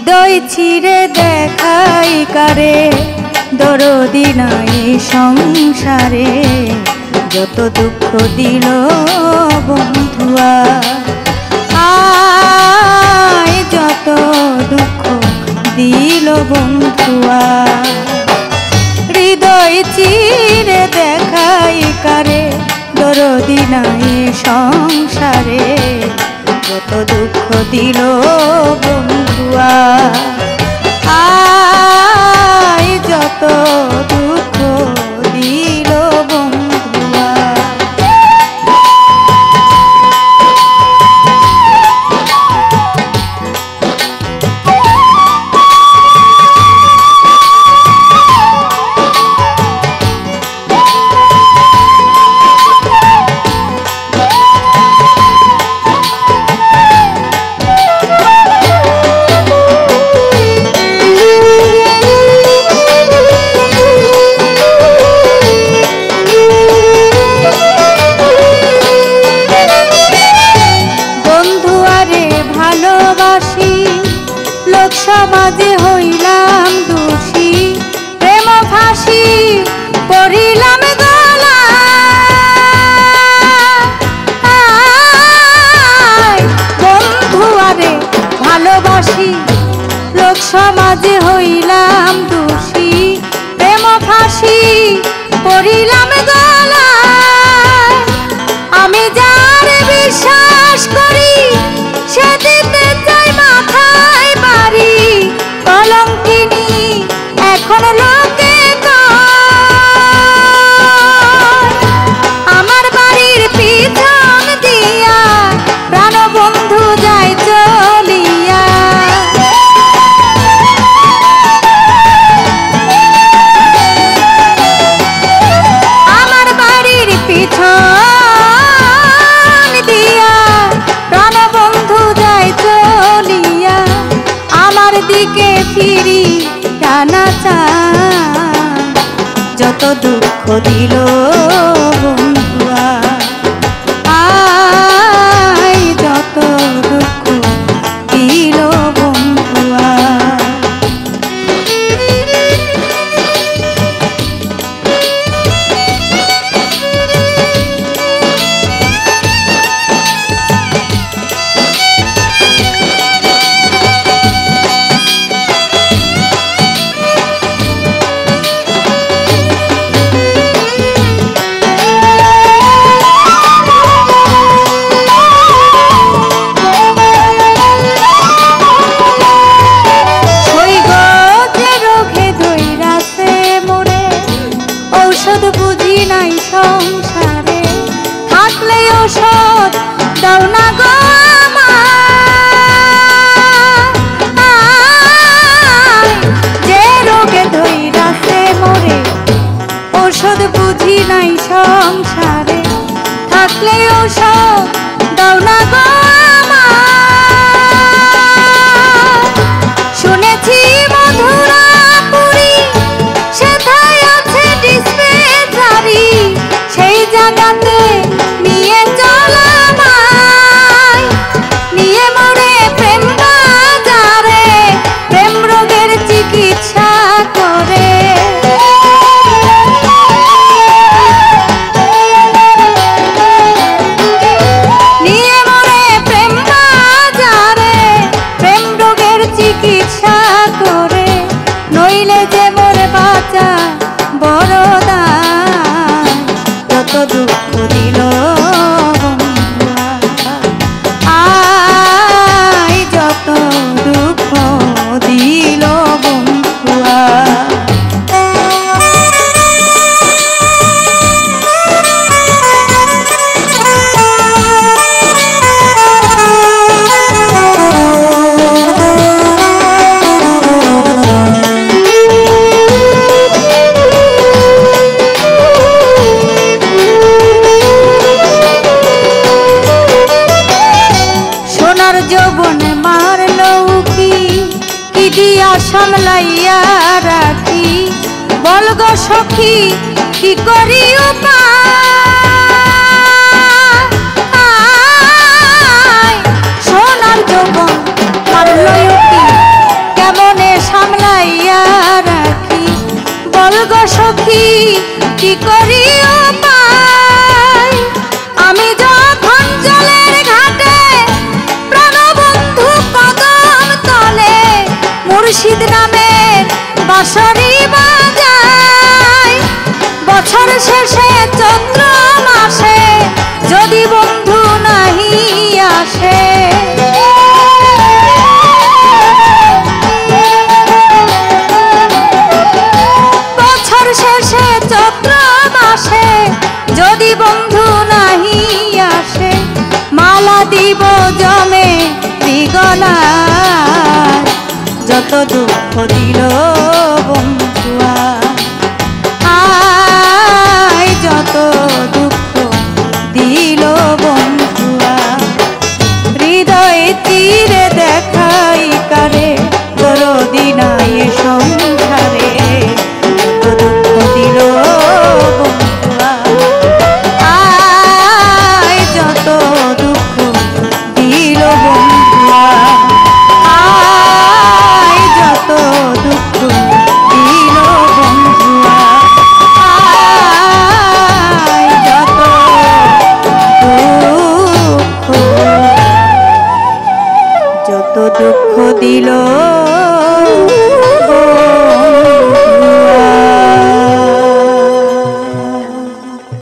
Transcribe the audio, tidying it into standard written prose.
হৃদয় ছিঁড়ে দেখাই কারে, দরদি নাই সংসারে, যত দুঃখ দিল বন্ধুয়া, আয় যত দুঃখ দিল বন্ধুয়া। হৃদয় চিরে দেখাই কারে, দরদি নাই সংসারে, যত দুঃখ দিল বন্ধুয়া, আয় যত দুঃখ দিল বন্ধুয়া। সমাজে হইলাম দোষী, প্রেম ফাঁসি পড়িলাম গলায়, বন্ধু আরে ভালোবাসি, লোক সমাজে হইলাম দোষী, প্রেম ফাঁসি পড়িলাম গলায়। আমি যার বিশ্বাস করি সে দিতে চাই মাথায় বাড়ি, কলঙ্কিনী এখন লোকে আমার বাড়ির পিছন দিয়া প্রাণ বন্ধু যায় চলিয়া। আমার বাড়ির পিছন দিয়া প্রাণ বন্ধু যায় চলিয়া, আমার দিকে ফিরি টানা চায়, যত দুঃখ দিল বন্ধুয়া, আয় যত দুঃখ দিল বন্ধুয়া। ঔষধ বুঝি নাই সংসারে, থাকলে ঔষধ দাও না গো আমায়, যে রোগে ধইরাছে মোরে ঔষধ বুঝি নাই সংসারে, থাকলে ঔষধ দাও না গো আমায়। শুনেছি মধুরা পুরী সেথায় আছে ডিসপেন্সারি, সেই জায়গাতে নিয়ে চল আমায়, নিয়ে মোরে প্রেম বাজারে, প্রেম রোগের চিকিৎসা করে। নিয়ে মোরে প্রেম বাজারে, প্রেম রোগের চিকিৎসা করে, নইলে যে মোরে বাঁচা বড় দায়, যত দুঃখ দিল বন্ধুয়া, আয় যত দুঃখ দিল বন্ধুয়া। যৌবনে মারলো কি, কি দিয়া সামলাইয়া রাখি, বলগো সখী কি করি উপায়, সোনার যৌবন মারলো কি, সখী কি করি উপায় আমি যখন জলের ঘাটে প্রাণবন্ধু কদম তলে মুর্শিদ নামে বাঁশরি বাজাই বছর শেষে চৈত্র মাসে যদি বন্ধু নাহি আসে বছর শেষে চৈত্র মাসে যদি বন্ধু নাহি আসে মালা দিব জমে গলায় যত দুঃখ দিল বন্ধুয়া আয় যত দুঃখ দিল বন্ধুয়া হৃদয় তীরে দেখাই কারে দরদি নাই সংসারে যত দুঃখ দিল বন্ধুয়া আয় যত দুঃখ দিল বন্ধুয়া আয় যত দুঃখ দিল বন্ধুয়া আয় যত দুঃখ দিল